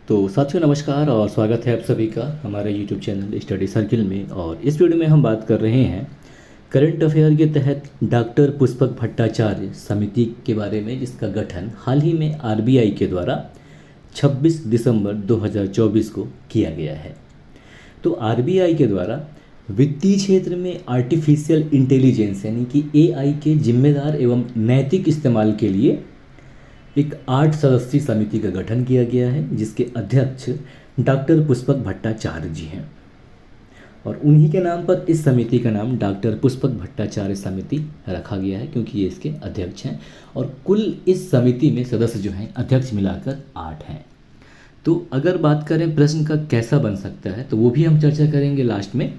तो साथियों नमस्कार और स्वागत है आप सभी का हमारे YouTube चैनल स्टडी सर्किल में। और इस वीडियो में हम बात कर रहे हैं करंट अफेयर के तहत डॉक्टर पुष्पक भट्टाचार्य समिति के बारे में, जिसका गठन हाल ही में आरबीआई के द्वारा 26 दिसंबर 2024 को किया गया है। तो आरबीआई के द्वारा वित्तीय क्षेत्र में आर्टिफिशियल इंटेलिजेंस यानी कि एआई के जिम्मेदार एवं नैतिक इस्तेमाल के लिए एक 8 सदस्यीय समिति का गठन किया गया है, जिसके अध्यक्ष डॉक्टर पुष्पक भट्टाचार्य जी हैं। और उन्हीं के नाम पर इस समिति का नाम डॉक्टर पुष्पक भट्टाचार्य समिति रखा गया है, क्योंकि ये इसके अध्यक्ष हैं। और कुल इस समिति में सदस्य जो हैं अध्यक्ष मिलाकर 8 हैं। तो अगर बात करें प्रश्न का कैसा बन सकता है, तो वो भी हम चर्चा करेंगे लास्ट में।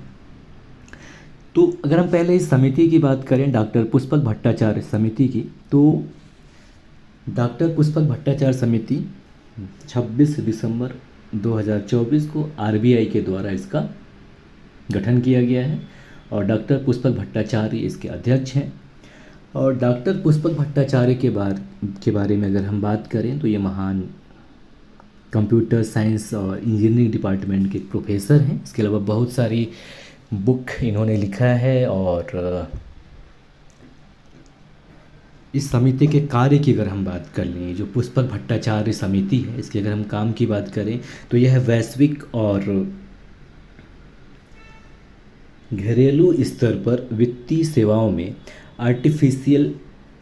तो अगर हम पहले इस समिति की बात करें, डॉक्टर पुष्पक भट्टाचार्य समिति की, तो डॉक्टर पुष्पक भट्टाचार्य समिति 26 दिसंबर 2024 को आरबीआई के द्वारा इसका गठन किया गया है और डॉक्टर पुष्पक भट्टाचार्य इसके अध्यक्ष हैं। और डॉक्टर पुष्पक भट्टाचार्य के बारे में अगर हम बात करें तो ये महान कंप्यूटर साइंस और इंजीनियरिंग डिपार्टमेंट के प्रोफेसर हैं। इसके अलावा बहुत सारी बुक इन्होंने लिखा है। और इस समिति के कार्य की अगर हम बात कर लें, जो पुष्पक भट्टाचार्य समिति है, इसके अगर हम काम की बात करें तो यह वैश्विक और घरेलू स्तर पर वित्तीय सेवाओं में आर्टिफिशियल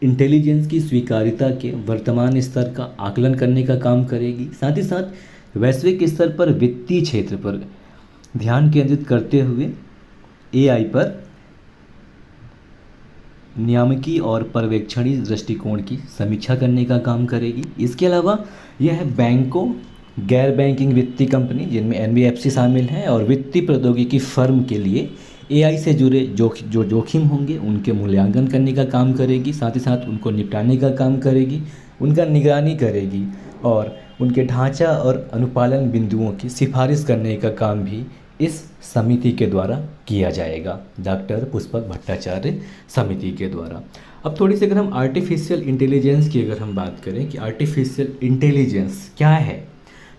इंटेलिजेंस की स्वीकार्यता के वर्तमान स्तर का आकलन करने का काम करेगी। साथ ही साथ वैश्विक स्तर पर वित्तीय क्षेत्र पर ध्यान केंद्रित करते हुए एआई पर नियामकीय और पर्यवेक्षणी दृष्टिकोण की समीक्षा करने का काम करेगी। इसके अलावा यह बैंकों, गैर बैंकिंग वित्तीय कंपनी जिनमें एनबीएफसी शामिल हैं और वित्तीय प्रौद्योगिकी फर्म के लिए एआई से जुड़े जो जोखिम होंगे उनके मूल्यांकन करने का काम करेगी। साथ ही साथ उनको निपटाने का काम करेगी, उनका निगरानी करेगी और उनके ढांचा और अनुपालन बिंदुओं की सिफारिश करने का काम भी इस समिति के द्वारा किया जाएगा, डॉक्टर पुष्पक भट्टाचार्य समिति के द्वारा। अब थोड़ी सी अगर हम आर्टिफिशियल इंटेलिजेंस की अगर हम बात करें कि आर्टिफिशियल इंटेलिजेंस क्या है,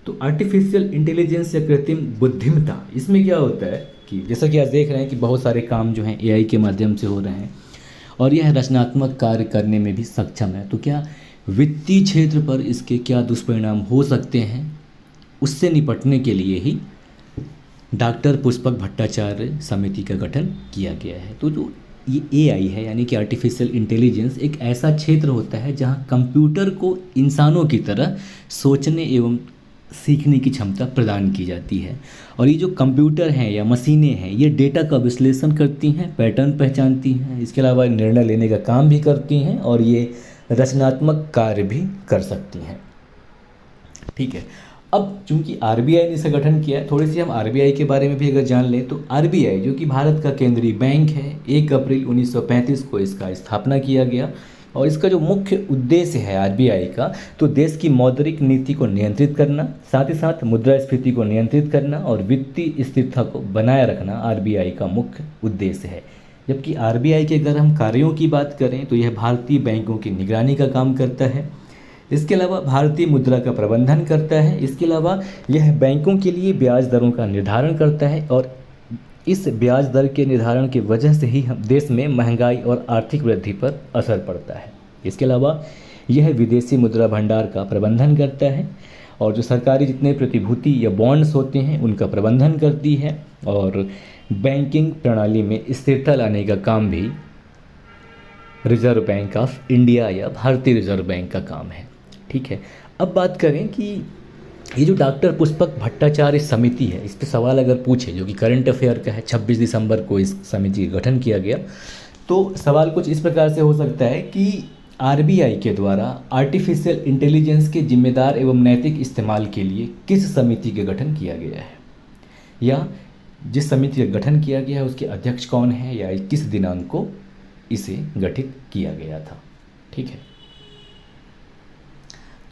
तो आर्टिफिशियल इंटेलिजेंस या कृत्रिम बुद्धिमत्ता, इसमें क्या होता है कि जैसा कि आप देख रहे हैं कि बहुत सारे काम जो हैं एआई के माध्यम से हो रहे हैं और यह रचनात्मक कार्य करने में भी सक्षम है। तो क्या वित्तीय क्षेत्र पर इसके क्या दुष्परिणाम हो सकते हैं, उससे निपटने के लिए ही डॉक्टर पुष्पक भट्टाचार्य समिति का गठन किया गया है। तो जो ये एआई है यानी कि आर्टिफिशियल इंटेलिजेंस एक ऐसा क्षेत्र होता है जहां कंप्यूटर को इंसानों की तरह सोचने एवं सीखने की क्षमता प्रदान की जाती है। और ये जो कंप्यूटर हैं या मशीनें हैं, ये डेटा का विश्लेषण करती हैं, पैटर्न पहचानती हैं, इसके अलावा निर्णय लेने का काम भी करती हैं और ये रचनात्मक कार्य भी कर सकती हैं। ठीक है, अब चूंकि आरबीआई ने इसे गठन किया है, थोड़ी सी हम आरबीआई के बारे में भी अगर जान लें, तो आरबीआई जो कि भारत का केंद्रीय बैंक है, 1 अप्रैल 1935 को इसका स्थापना किया गया। और इसका जो मुख्य उद्देश्य है आरबीआई का, तो देश की मौद्रिक नीति को नियंत्रित करना, साथ ही साथ मुद्रास्फीति को नियंत्रित करना और वित्तीय स्थिरता को बनाए रखना आरबीआई का मुख्य उद्देश्य है। जबकि आरबीआई के अगर हम कार्यों की बात करें तो यह भारतीय बैंकों की निगरानी का काम करता है। इसके अलावा भारतीय मुद्रा का प्रबंधन करता है। इसके अलावा यह बैंकों के लिए ब्याज दरों का निर्धारण करता है और इस ब्याज दर के निर्धारण की वजह से ही हम देश में महंगाई और आर्थिक वृद्धि पर असर पड़ता है। इसके अलावा यह विदेशी मुद्रा भंडार का प्रबंधन करता है और जो सरकारी जितने प्रतिभूति या बॉन्ड्स होते हैं उनका प्रबंधन करती है। और बैंकिंग प्रणाली में स्थिरता लाने का काम भी रिजर्व बैंक ऑफ इंडिया या भारतीय रिजर्व बैंक का काम है। ठीक है, अब बात करें कि ये जो डॉक्टर पुष्पक भट्टाचार्य समिति है, इस पर सवाल अगर पूछे, जो कि करंट अफेयर का है, 26 दिसंबर को इस समिति का गठन किया गया, तो सवाल कुछ इस प्रकार से हो सकता है कि आरबीआई के द्वारा आर्टिफिशियल इंटेलिजेंस के जिम्मेदार एवं नैतिक इस्तेमाल के लिए किस समिति का गठन किया गया है, या जिस समिति का गठन किया गया है उसके अध्यक्ष कौन है, या किस दिनांक को इसे गठित किया गया था। ठीक है,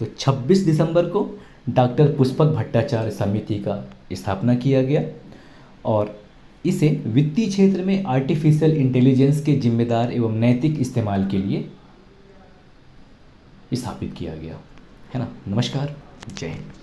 तो 26 दिसंबर को डॉक्टर पुष्पक भट्टाचार्य समिति का स्थापना किया गया और इसे वित्तीय क्षेत्र में आर्टिफिशियल इंटेलिजेंस के जिम्मेदार एवं नैतिक इस्तेमाल के लिए स्थापित किया गया है ना। नमस्कार, जय हिंद।